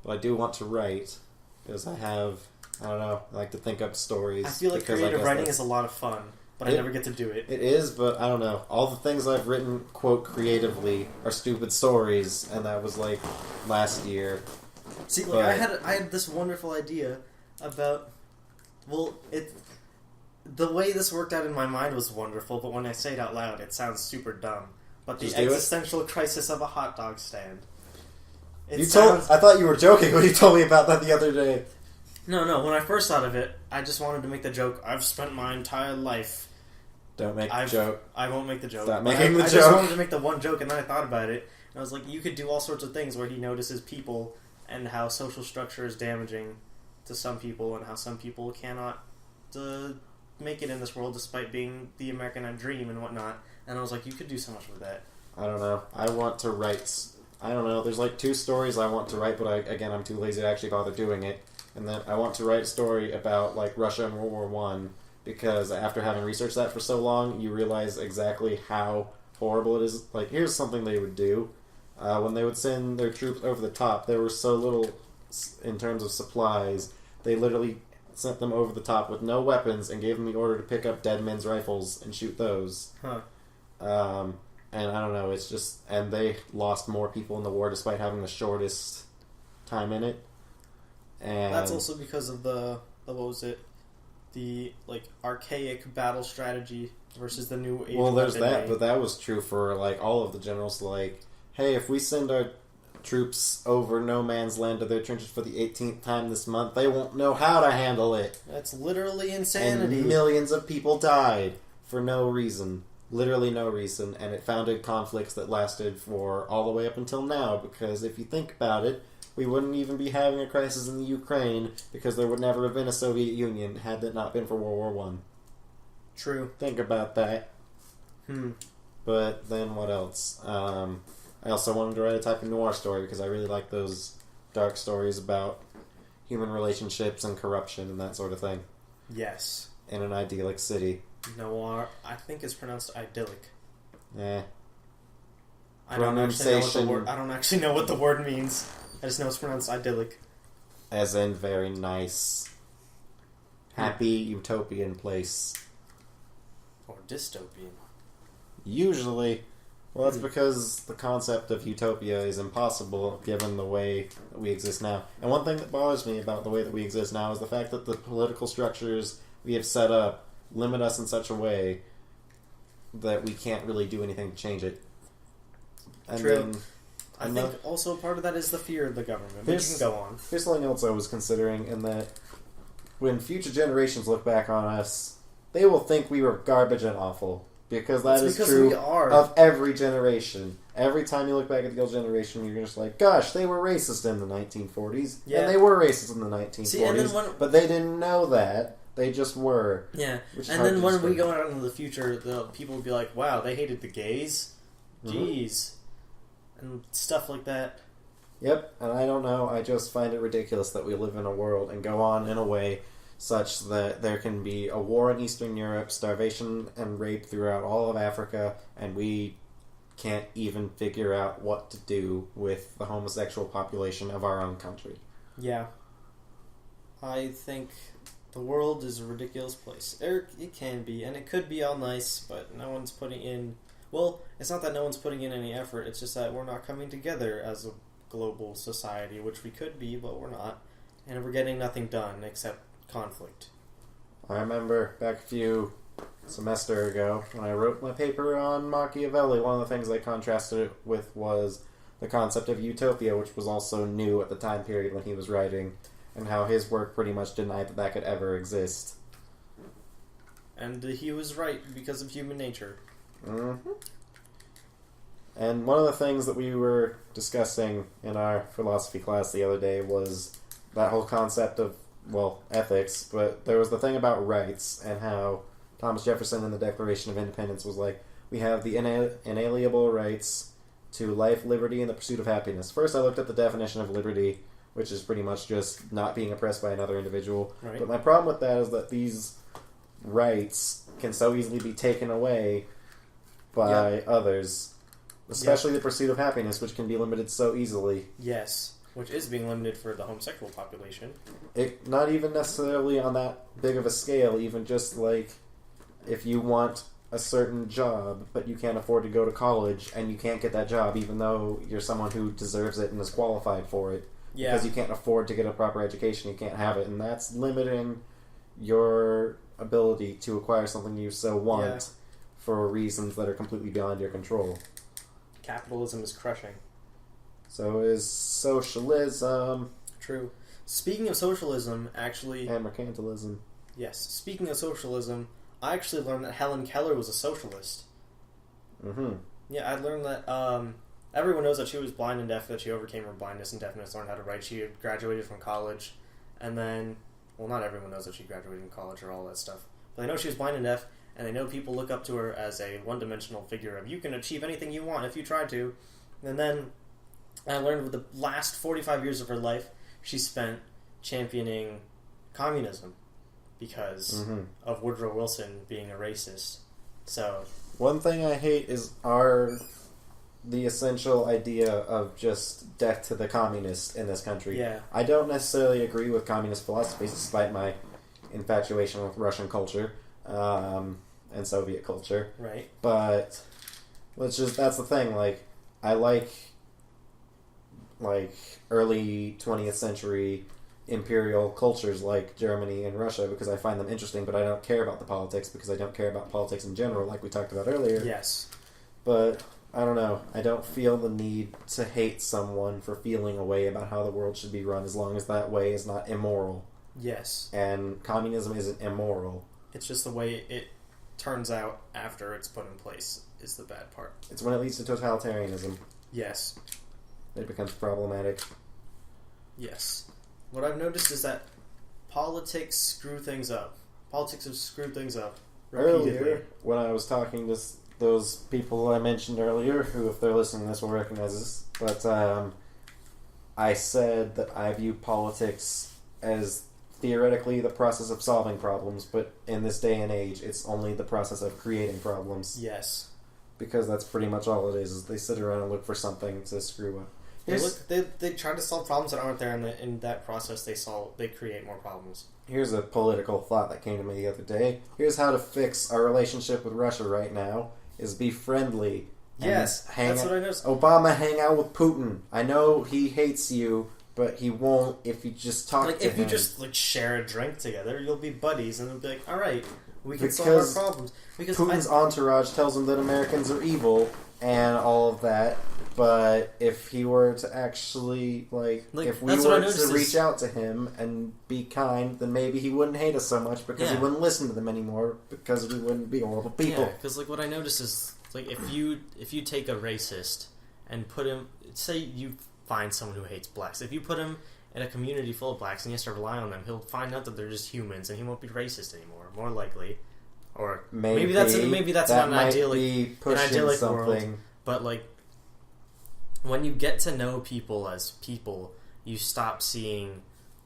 I do want to write, because I don't know, I like to think up stories. I feel like because creative guess writing that's- is a lot of fun, but I never get to do it. It is, but I don't know. All the things I've written, quote, creatively, are stupid stories, and that was, like, last year. See, like, I had this wonderful idea about Well, the way this worked out in my mind was wonderful, but when I say it out loud, it sounds super dumb. But the existential crisis of a hot dog stand. I thought you were joking when you told me about that the other day. No. When I first thought of it, I just wanted to make the joke. I've spent my entire life. Don't make the joke. I won't make the joke. Stop making the joke. I just wanted to make the one joke, and then I thought about it. And I was like, you could do all sorts of things where he notices people and how social structure is damaging to some people and how some people cannot make it in this world despite being the American dream and whatnot. And I was like, you could do so much with that. I don't know. I want to write... I don't know. There's like 2 stories I want to write, but I'm too lazy to actually bother doing it. And then I want to write a story about like Russia and World War One, because after having researched that for so long, you realize exactly how horrible it is. Like, here's something they would do. When they would send their troops over the top, there was so little in terms of supplies. They literally sent them over the top with no weapons and gave them the order to pick up dead men's rifles and shoot those. Huh. And I don't know, it's just... And they lost more people in the war despite having the shortest time in it. And that's also because of the what was it? The, like, archaic battle strategy versus the new age. Well, there's that, but that was true for, like, all of the generals. Like, hey, if we send our troops over no man's land to their trenches for the 18th time this month, they won't know how to handle it. That's literally insanity. And millions of people died for no reason. Literally no reason. And it founded conflicts that lasted for all the way up until now, because if you think about it, we wouldn't even be having a crisis in the Ukraine, because there would never have been a Soviet Union had it not been for World War One. True. Think about that. But then what else? I also wanted to write a type of noir story, because I really like those dark stories about human relationships and corruption and that sort of thing. Yes. In an idyllic city. Noir, I think it's pronounced idyllic. Eh. I don't actually know what the word means. I just know it's pronounced idyllic. As in very nice, happy, utopian place. Or dystopian. Usually. Well, that's because the concept of utopia is impossible given the way that we exist now. And one thing that bothers me about the way that we exist now is the fact that the political structures we have set up limit us in such a way that we can't really do anything to change it. And True. Then, I think also part of that is the fear of the government. But you can go on. Here's something else I was considering, in that when future generations look back on us, they will think we were garbage and awful. Because that is true of every generation. Every time you look back at the old generation, you're just like, gosh, they were racist in the 1940s. Yeah. And they were racist in the 1940s. But they didn't know that. They just were. Yeah. And then when we go out into the future, the people will be like, wow, they hated the gays? Jeez. And stuff like that. Yep. And I don't know. I just find it ridiculous that we live in a world and go on in a way such that there can be a war in Eastern Europe, starvation and rape throughout all of Africa, and we can't even figure out what to do with the homosexual population of our own country. Yeah. I think the world is a ridiculous place. It can be, and it could be all nice, but no one's putting in... Well, it's not that no one's putting in any effort, it's just that we're not coming together as a global society, which we could be, but we're not. And we're getting nothing done except conflict. I remember back a few semester ago when I wrote my paper on Machiavelli, one of the things I contrasted it with was the concept of utopia, which was also new at the time period when he was writing, and how his work pretty much denied that that could ever exist. And he was right because of human nature. Mm-hmm. And one of the things that we were discussing in our philosophy class the other day was that whole concept of, well, ethics, but there was the thing about rights and how Thomas Jefferson in the Declaration of Independence was like, we have the inalienable rights to life, liberty, and the pursuit of happiness. First, I looked at the definition of liberty, which is pretty much just not being oppressed by another individual. Right. But my problem with that is that these rights can so easily be taken away by others, especially the pursuit of happiness, which can be limited so easily. Yes. Which is being limited for the homosexual population. Not even necessarily on that big of a scale, even just like if you want a certain job, but you can't afford to go to college, and you can't get that job even though you're someone who deserves it and is qualified for it. Yeah. Because you can't afford to get a proper education, you can't have it, and that's limiting your ability to acquire something you so want Yeah. for reasons that are completely beyond your control. Capitalism is crushing. So is socialism True. Speaking of socialism, actually, and mercantilism. yes. Speaking of socialism, I actually learned that Helen Keller was a socialist. Mm-hmm. Yeah, I learned that. Everyone knows that she was blind and deaf. That she overcame her blindness and deafness, learned how to write. She had graduated from college, and then, well, not everyone knows that she graduated from college or all that stuff. But they know she was blind and deaf, and they know people look up to her as a one-dimensional figure of you can achieve anything you want if you try to. And then I learned with the last 45 years of her life, she spent championing communism because of Woodrow Wilson being a racist. So one thing I hate is the essential idea of just death to the communists in this country. yeah, I don't necessarily agree with communist philosophies, despite my infatuation with Russian culture and Soviet culture. right. But that's the thing. Like, I like early 20th century imperial cultures like Germany and Russia because I find them interesting, but I don't care about the politics because I don't care about politics in general, like we talked about earlier. Yes. But I don't know. I don't feel the need to hate someone for feeling a way about how the world should be run as long as that way is not immoral. Yes. And communism isn't immoral. It's just the way it turns out after it's put in place is the bad part. It's when it leads to totalitarianism Yes. that it becomes problematic. Yes. What I've noticed is that politics screw things up. Politics have screwed things up repeatedly. Earlier, when I was talking to those people I mentioned earlier, who, if they're listening to this, will recognize this, but I said that I view politics as theoretically the process of solving problems, but in this day and age, it's only the process of creating problems. Yes. Because that's pretty much all it is they sit around and look for something to screw up. They try to solve problems that aren't there, and in that process, they create more problems. Here's a political thought that came to me the other day. Here's how to fix our relationship with Russia right now, is be friendly. Yes, that's what I noticed. Obama, hang out with Putin. I know he hates you, but he won't if you just talk to him. If you just share a drink together, you'll be buddies, and they'll be like, all right, we can solve our problems. Because Putin's entourage tells him that Americans are evil and all of that. But if he were to actually, if we were to reach out to him and be kind, then maybe he wouldn't hate us so much because he wouldn't listen to them anymore because we wouldn't be horrible people. Yeah, because what I noticed is, if you take a racist and put him, say you find someone who hates blacks, if you put him in a community full of blacks and he has to rely on them, he'll find out that they're just humans and he won't be racist anymore, more likely. Or maybe that's not an idyllic world, but when you get to know people as people, you stop seeing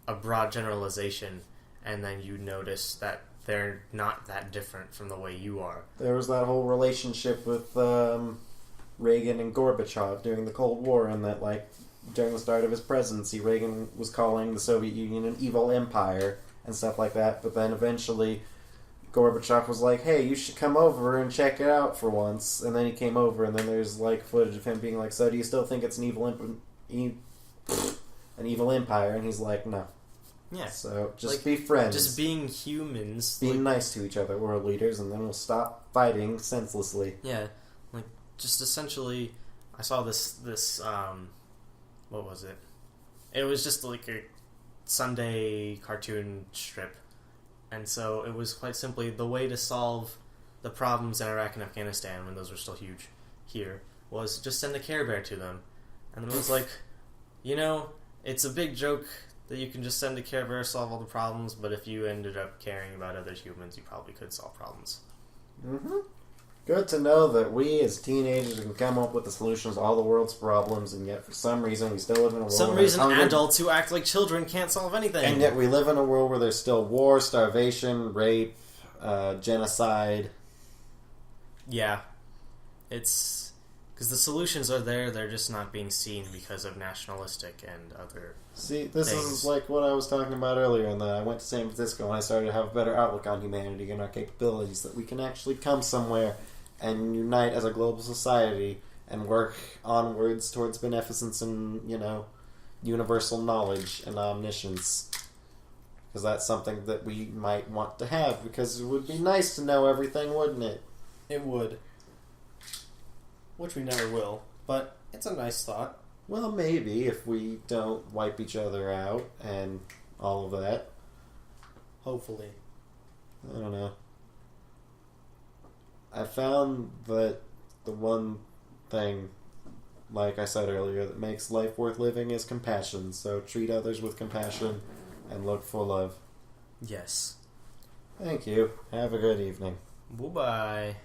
a broad generalization, and then you notice that they're not that different from the way you are. There was that whole relationship with Reagan and Gorbachev during the Cold War, and that, during the start of his presidency, Reagan was calling the Soviet Union an evil empire and stuff like that, but then eventually Gorbachev was like, hey, you should come over and check it out for once. And then he came over, and then there's footage of him being like, so do you still think it's an evil empire? And he's like, no. Yeah. So just be friends. Just being humans. Being nice to each other, world leaders, and then we'll stop fighting senselessly. Yeah. Just essentially, I saw this what was it? It was just a Sunday cartoon strip. And so it was quite simply the way to solve the problems in Iraq and Afghanistan when those were still huge here was just send a Care Bear to them. And it was like, it's a big joke that you can just send a Care Bear to solve all the problems, but if you ended up caring about other humans, you probably could solve problems. Mm-hmm. Good to know that we as teenagers can come up with the solutions to all the world's problems, and yet for some reason we still live in a world some reason adults who act like children can't solve anything. And yet we live in a world where there's still war, starvation, rape, genocide. Yeah. It's... because the solutions are there, they're just not being seen because of nationalistic and other this things. Is like what I was talking about earlier, and that I went to San Francisco and I started to have a better outlook on humanity and our capabilities, that we can actually come somewhere and unite as a global society and work onwards towards beneficence and, universal knowledge and omniscience. Because that's something that we might want to have, because it would be nice to know everything, wouldn't it? It would. Which we never will, but it's a nice thought. Well, maybe, if we don't wipe each other out and all of that. Hopefully. I don't know. I found that the one thing, like I said earlier, that makes life worth living is compassion. So treat others with compassion and look for love. Yes. Thank you. Have a good evening. Bye-bye.